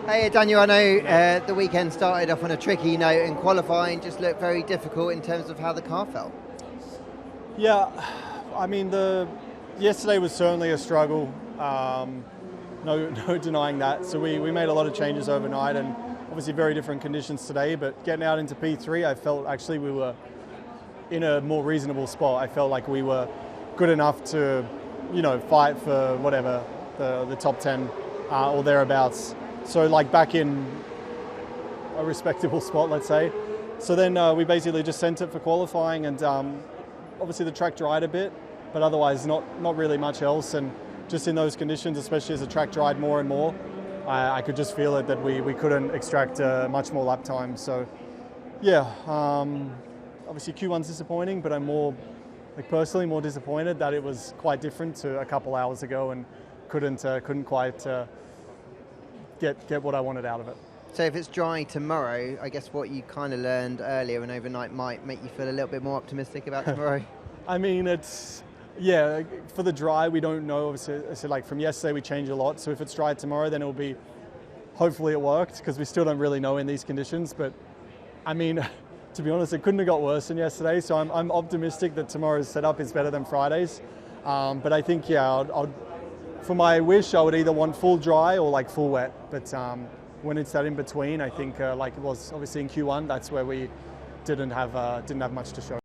Hey Daniel, I know the weekend started off on a tricky note and qualifying just looked very difficult in terms of how the car felt. Yeah, I mean, yesterday was certainly a struggle. No denying that. So we made a lot of changes overnight, and obviously very different conditions today. But getting out into P3, I felt actually we were in a more reasonable spot. I felt like we were good enough to, fight for whatever the top 10 or thereabouts. So like back in a respectable spot, let's say. So then we basically just sent it for qualifying, and obviously the track dried a bit, but otherwise not really much else. And just in those conditions, especially as the track dried more and more, I could just feel it that we couldn't extract much more lap time. So yeah, obviously Q1's disappointing, but I'm personally more disappointed that it was quite different to a couple hours ago and couldn't quite get what I wanted out of it. So if it's dry tomorrow, I guess what you kind of learned earlier and overnight might make you feel a little bit more optimistic about tomorrow. I mean, for the dry, we don't know. Obviously, like from yesterday, we changed a lot. So if it's dry tomorrow, then hopefully it worked, because we still don't really know in these conditions. But I mean, to be honest, it couldn't have got worse than yesterday. So I'm optimistic that tomorrow's setup is better than Friday's. But I think, for my wish, I would either want full dry or like full wet. But when it's that in between, I think like it was obviously in Q1, that's where we didn't have much to show.